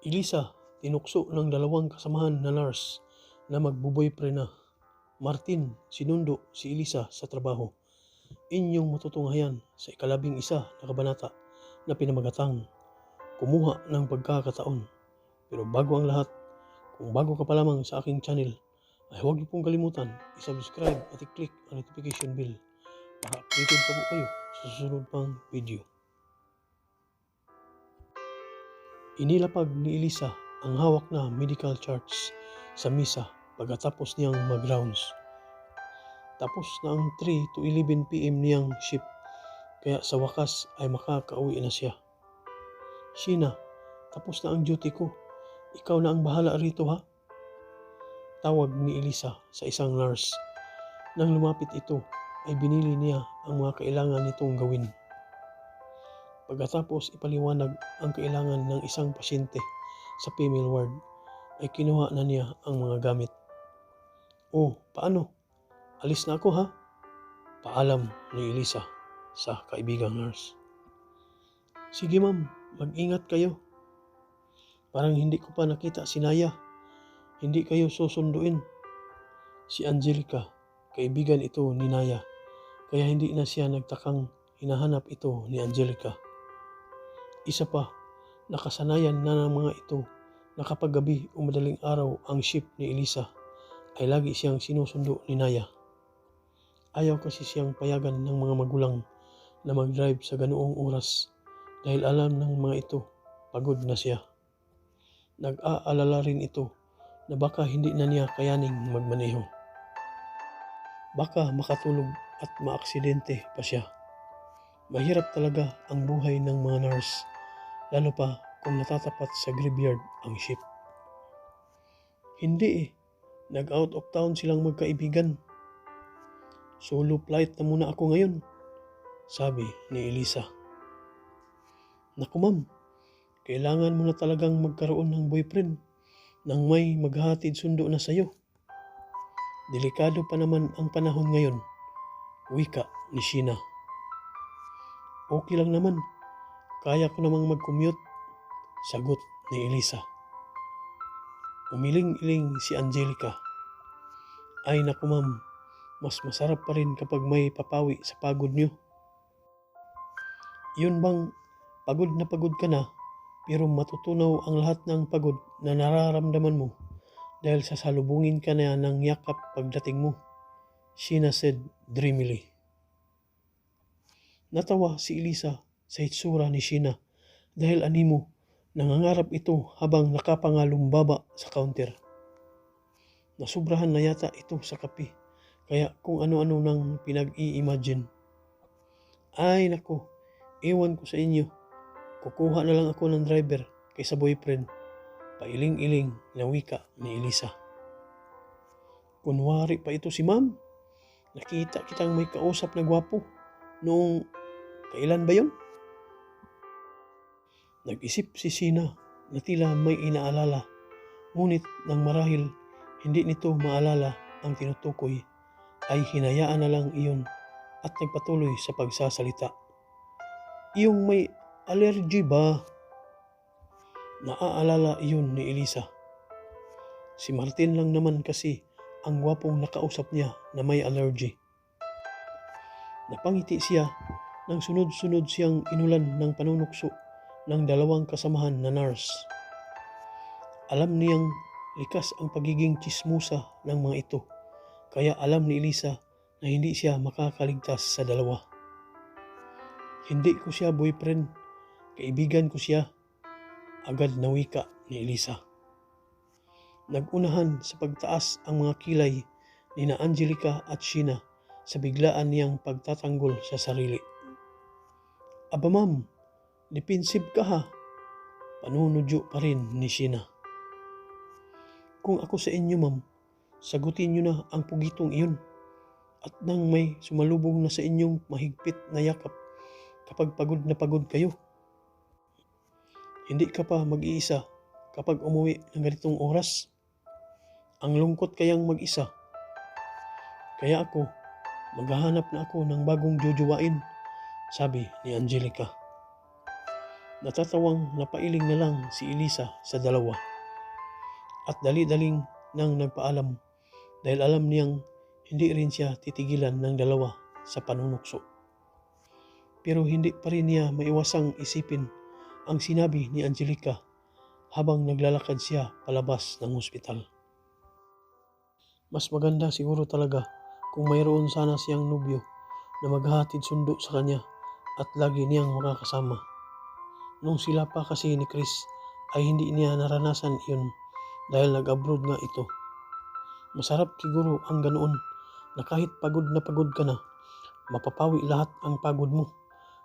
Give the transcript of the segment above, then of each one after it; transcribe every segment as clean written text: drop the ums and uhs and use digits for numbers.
Elisa, tinukso ng dalawang kasamahan na nurse na magbo-boyfriend na. Martin, sinundo si Elisa sa trabaho. Inyong matutunghayan sa ika-11 na kabanata na pinamagatang kumuha ng pagkakataon. Pero bago ang lahat, kung bago ka pa lamang sa aking channel, ay huwag niyo pong kalimutan i-subscribe at i-click ang notification bell para updated pa po kayo sa susunod pang video. Inilapag ni Elisa ang hawak na medical charts sa misa pagkatapos niyang mag-rounds. Tapos na ang 3 to 11 PM niyang shift, kaya sa wakas ay makakauwi na siya. Sheena, tapos na ang duty ko. Ikaw na ang bahala rito ha? Tawag ni Elisa sa isang nurse. Nang lumapit ito, ay binili niya ang mga kailangan nitong gawin. Pagkatapos ipaliwanag ang kailangan ng isang pasyente sa female ward, ay kinuha na niya ang mga gamit. Oh, paano? Alis na ako ha? Paalam ni Elisa sa kaibigang nurse. Sige ma'am, mag-ingat kayo. Parang hindi ko pa nakita si Naya. Hindi kayo susunduin. Si Angelica, kaibigan ito ni Naya, kaya hindi na siya nagtakang hinahanap ito ni Angelica. Isa pa, nakasanayan na ng mga ito na kapag gabi o madaling araw ang shift ni Elisa, ay lagi siyang sinusundo ni Naya. Ayaw kasi siyang payagan ng mga magulang na mag-drive sa ganoong oras dahil alam ng mga ito pagod na siya. Nag-aalala rin ito na baka hindi na niya kayaning magmaneho. Baka makatulog at maaksidente pa siya. Mahirap talaga ang buhay ng mga nurse, lalo pa kung natatapat sa graveyard ang shift. Hindi nag-out of town silang magkaibigan. Solo flight na muna ako ngayon, sabi ni Elisa. Naku ma'am, kailangan mo na talagang magkaroon ng boyfriend nang may maghahatid sundo na sayo. Delikado pa naman ang panahon ngayon, wika ni Sheena. Okay lang naman, kaya ko namang mag-commute, sagot ni Elisa. Umiling-iling si Angelica. Ay naku ma'am, mas masarap pa rin kapag may papawi sa pagod nyo. Yun bang pagod na pagod ka na pero matutunaw ang lahat ng pagod na nararamdaman mo dahil sasalubungin ka na ng yakap pagdating mo, Sheena said dreamily. Natawa si Elisa sa itsura ni Sheena dahil animo nangangarap ito habang nakapangalumbaba sa counter. Nasubrahan na yata ito sa kape, kaya kung ano-ano nang pinag-i-imagine. Ay nako, ewan ko sa inyo. Kukuha na lang ako ng driver kaysa boyfriend, pailing-iling na wika ni Elisa. Kunwari pa ito si ma'am. Nakita kitang may kausap na gwapo noong kailan ba yun? Nag-isip si Sheena na tila may inaalala, ngunit nang marahil hindi nito maalala ang tinutukoy, ay hinayaan na lang iyon at nagpatuloy sa pagsasalita. Iyong may allergy ba? Naaalala iyon ni Elisa. Si Martin lang naman kasi ang gwapong nakausap niya na may allergy. Napangiti siya nang sunod-sunod siyang inulan ng panunukso ng dalawang kasamahan na nurse. Alam niyang likas ang pagiging tsismusa ng mga ito, kaya alam ni Elisa na hindi siya makakaligtas sa dalawa. Hindi ko siya boyfriend, kaibigan ko siya, agad na wika ni Elisa. Nagunahan sa pagtaas ang mga kilay ni na Angelica at Sheena sa biglaan niyang pagtatanggol sa sarili. Aba ma'am, defensive ka ha, panunodyo pa rin ni Sheena. Kung ako sa inyo ma'am, sagutin nyo na ang pugitong iyon at nang may sumalubong na sa inyong mahigpit na yakap kapag pagod na pagod kayo. Hindi ka pa mag-iisa kapag umuwi ng ganitong oras. Ang lungkot kayang mag-isa. Kaya ako, maghahanap na ako ng bagong jojowain, sabi ni Angelica. Natatawang napailing na lang si Elisa sa dalawa at dali-daling nang nagpaalam dahil alam niyang hindi rin siya titigilan ng dalawa sa panunukso. Pero hindi pa rin niya maiwasang isipin ang sinabi ni Angelica habang naglalakad siya palabas ng ospital. Mas maganda siguro talaga kung mayroon sana siyang nobyo na maghahatid sundo sa kanya at lagi niyang makakasama. Nung sila pa kasi ni Chris ay hindi niya naranasan iyon dahil nag-abroad nga ito. Masarap siguro ang ganoon na kahit pagod na pagod ka na, mapapawi lahat ang pagod mo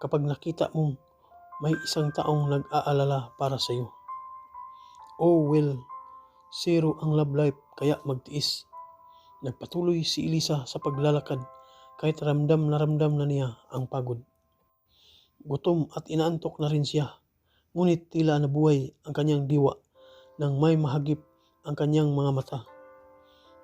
kapag nakita mong may isang taong nag-aalala para sa iyo. Oh well, zero ang love life kaya magtiis. Nagpatuloy si Elisa sa paglalakad kahit ramdam na niya ang pagod. Gutom at inaantok na rin siya, ngunit tila nabuhay ang kanyang diwa nang may mahagip ang kanyang mga mata.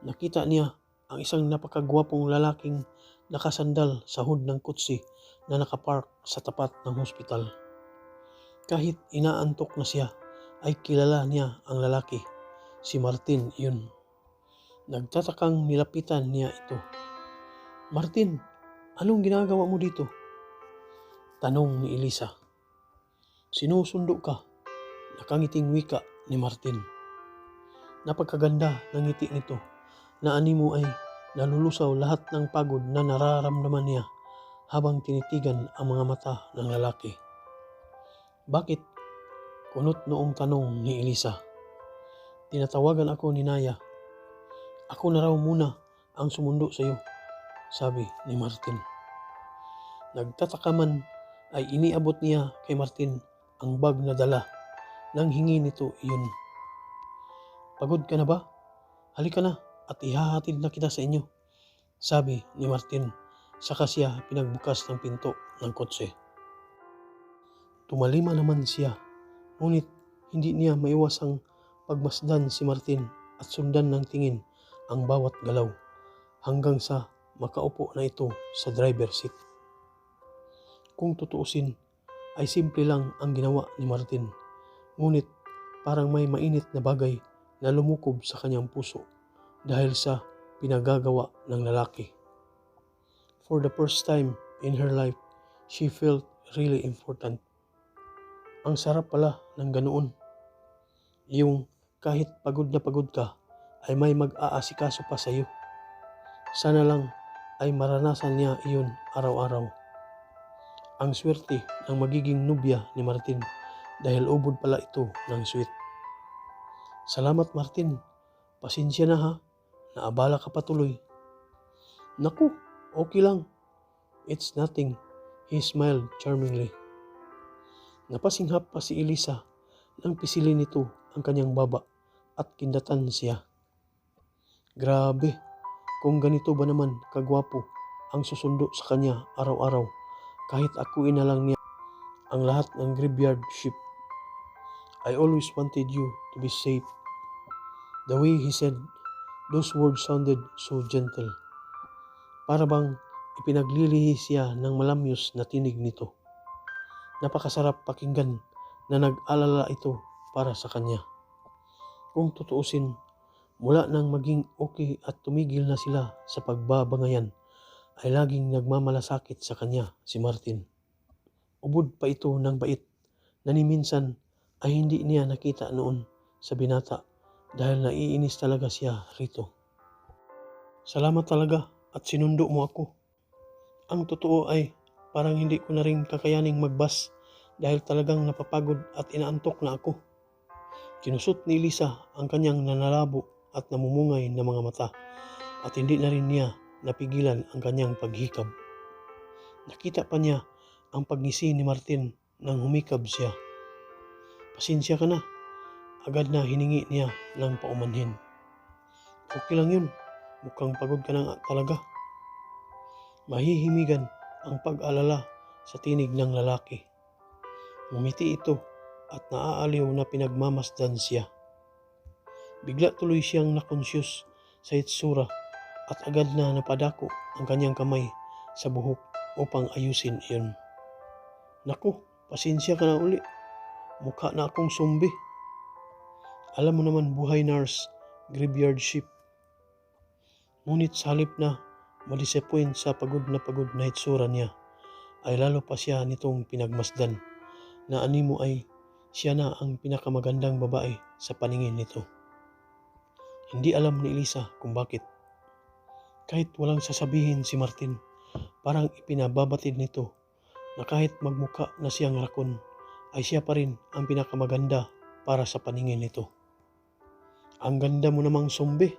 Nakita niya ang isang napakagwapong lalaking nakasandal sa hood ng kotse na nakapark sa tapat ng hospital. Kahit inaantok na siya, ay kilala niya ang lalaki. Si Martin iyon. Nagtatakang nilapitan niya ito. Martin, anong ginagawa mo dito? Tanong ni Elisa. Sinusundo ka, nakangiting wika ni Martin. Napagkaganda ng ngiti nito na animo ay nalulusaw lahat ng pagod na nararamdaman niya habang tinitigan ang mga mata ng lalaki. Bakit? Kunot noong tanong ni Elisa. Tinatawagan ako ni Naya. Ako na raw muna ang sumundo sa iyo, sabi ni Martin. Nagtataka man ay iniabot niya kay Martin ang bag na dala nang hingi nito iyon. Pagod ka na ba? Halika na at ihahatid na kita sa inyo, sabi ni Martin, saka siya pinagbukas ng pinto ng kotse. Tumalima naman siya, ngunit hindi niya maiwasang pagmasdan si Martin at sundan ng tingin ang bawat galaw hanggang sa makaupo na ito sa driver seat. Kung tutuusin ay simple lang ang ginawa ni Martin, ngunit parang may mainit na bagay na lumukob sa kanyang puso dahil sa pinagagawa ng lalaki. For the first time in her life, she felt really important. Ang sarap pala ng ganoon. Yung kahit pagod na pagod ka, ay may mag-aasikaso pa sa iyo. Sana lang ay maranasan niya iyon araw-araw. Ang swerte ng magiging nobya ni Martin dahil ubod pala ito ng sweet. Salamat Martin, pasensya na ha, naabala ka patuloy. Naku, okay lang. It's nothing, he smiled charmingly. Napasinghap pa si Elisa nang pisilin nito ang kanyang baba at kindatan siya. Grabe, kung ganito ba naman kagwapo ang susundo sa kanya araw-araw, kahit akuin na lang niya ang lahat ng graveyard shift. I always wanted you to be safe. The way he said, those words sounded so gentle. Para bang ipinaglilihi siya ng malamyos na tinig nito. Napakasarap pakinggan na nag-alala ito para sa kanya. Kung tutuusin, mula nang maging okay at tumigil na sila sa pagbabangayan, ay laging nagmamalasakit sa kanya si Martin. Ubod pa ito ng bait na ni minsan ay hindi niya nakita noon sa binata dahil naiinis talaga siya rito. Salamat talaga at sinundo mo ako. Ang totoo ay parang hindi ko na rin kakayaning magbas dahil talagang napapagod at inaantok na ako. Kinusot ni Elisa ang kanyang nanalabo at namumungay na mga mata at hindi na rin niya napigilan ang kanyang paghikab. Nakita pa niya ang pagngisi ni Martin nang humikab siya. Pasensya ka na, agad na hiningi niya ng paumanhin. Okay lang yun, mukhang pagod ka na talaga. Mahihimigan ang pag-alala sa tinig ng lalaki. Ngumiti ito at naaaliw na pinagmamasdan siya. Bigla tuloy siyang nakonsyus sa itsura at agad na napadako ang kanyang kamay sa buhok upang ayusin iyon. Naku, pasensya ka na uli. mukha na akong zombie. Alam mo naman buhay nurse, graveyard shift. Ngunit sa halip na madisappoint sa pagod na hitsura niya, ay lalo pa siya nitong pinagmasdan na animo ay siya na ang pinakamagandang babae sa paningin nito. Hindi alam ni Elisa kung bakit. Kahit walang sasabihin si Martin, parang ipinababatid nito na kahit magmukha na siyang rakon, ay siya pa rin ang pinakamaganda para sa paningin nito. Ang ganda mo namang zombie.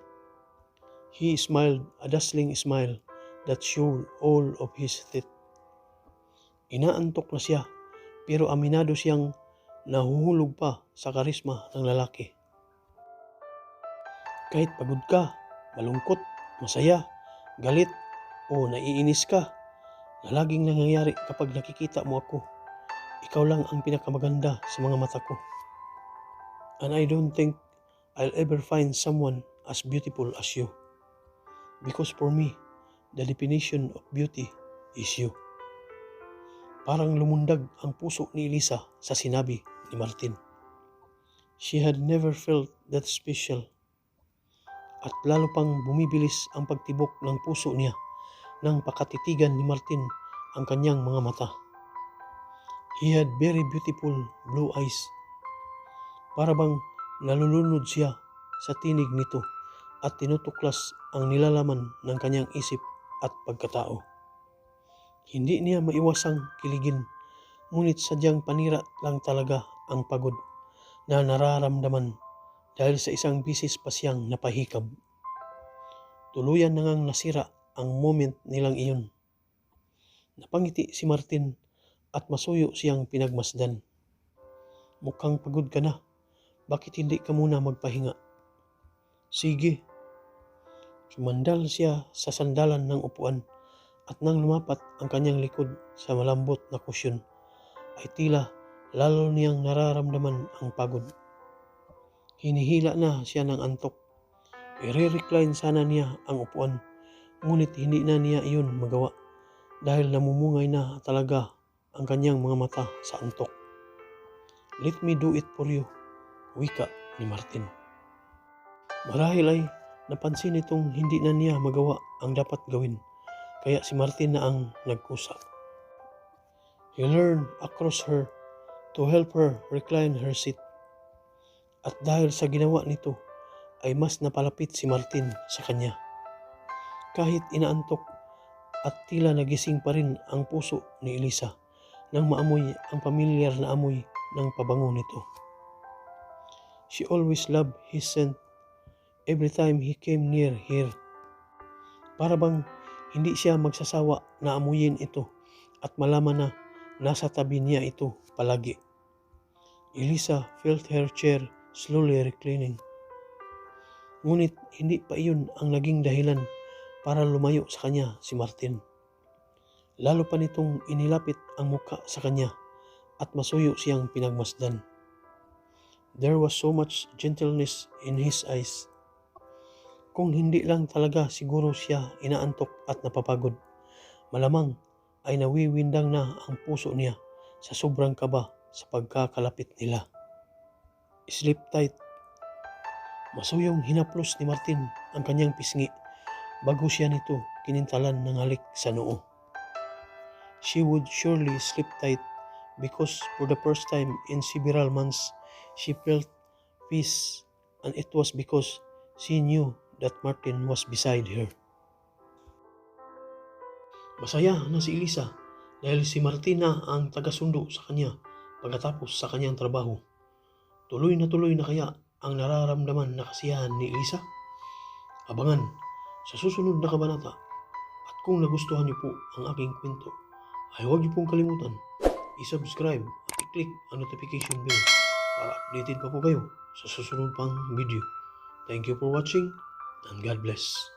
He smiled a dazzling smile that showed all of his teeth. Inaantok na siya, pero aminado siyang nahuhulog pa sa karisma ng lalaki. Kahit pagod ka, malungkot, masaya, galit, o naiinis ka, na laging nangyayari kapag nakikita mo ako, ikaw lang ang pinakamaganda sa mga mata ko. And I don't think I'll ever find someone as beautiful as you. Because for me, the definition of beauty is you. Parang lumundag ang puso ni Elisa sa sinabi ni Martin. She had never felt that special. At lalo pang bumibilis ang pagtibok ng puso niya nang pakatitigan ni Martin ang kanyang mga mata. He had very beautiful blue eyes. Para bang nalulunod siya sa tinig nito at tinutuklas ang nilalaman ng kanyang isip at pagkatao. Hindi niya maiwasang kiligin, ngunit sadyang panira lang talaga ang pagod na nararamdaman dahil sa isang bisis pa siyang napahikab. Tuluyan na ngang nasira ang moment nilang iyon. Napangiti si Martin at masuyo siyang pinagmasdan. Mukhang pagod ka na. Bakit hindi ka muna magpahinga? Sige. Sumandal siya sa sandalan ng upuan at nang lumapat ang kanyang likod sa malambot na kusyon, ay tila lalo niyang nararamdaman ang pagod. Hinihila na siya ng antok. I-recline sana niya ang upuan, ngunit hindi na niya iyon magawa dahil namumungay na talaga ang kanyang mga mata sa antok. Let me do it for you, wika ni Martin. Marahil ay napansin nitong hindi na niya magawa ang dapat gawin, kaya si Martin na ang nagkusa. He leaned across her to help her recline her seat. At dahil sa ginawa nito, ay mas napalapit si Martin sa kanya. Kahit inaantok at tila nagising pa rin ang puso ni Elisa nang maamoy ang pamilyar na amoy ng pabango nito. She always loved his scent every time he came near her. Para bang hindi siya magsasawa na amuyin ito at malaman na nasa tabi niya ito palagi. Elisa felt her chair slowly reclining. Ngunit hindi pa iyon ang naging dahilan para lumayo sa kanya si Martin. Lalo pa nitong inilapit ang mukha sa kanya at masuyo siyang pinagmasdan. There was so much gentleness in his eyes. Kung hindi lang talaga siguro siya inaantok at napapagod, malamang ay nawiwindang na ang puso niya sa sobrang kaba sa pagkakalapit nila. Sleep tight. Masuyong hinaplos ni Martin ang kanyang pisngi bago siya nito kinintalan ng halik sa noo. She would surely sleep tight because for the first time in several months, she felt peace, and it was because she knew that Martin was beside her. Masaya na si Elisa dahil si Martin na ang tagasundo sa kanya pagkatapos sa kanyang trabaho. Tuloy na kaya ang nararamdaman na kasiyahan ni Elisa? Abangan sa susunod na kabanata. At kung nagustuhan niyo po ang aking kwento, ay huwag niyo pong kalimutan i-subscribe at i-click ang notification bell para updated pa po kayo sa susunod pang video. Thank you for watching and God bless.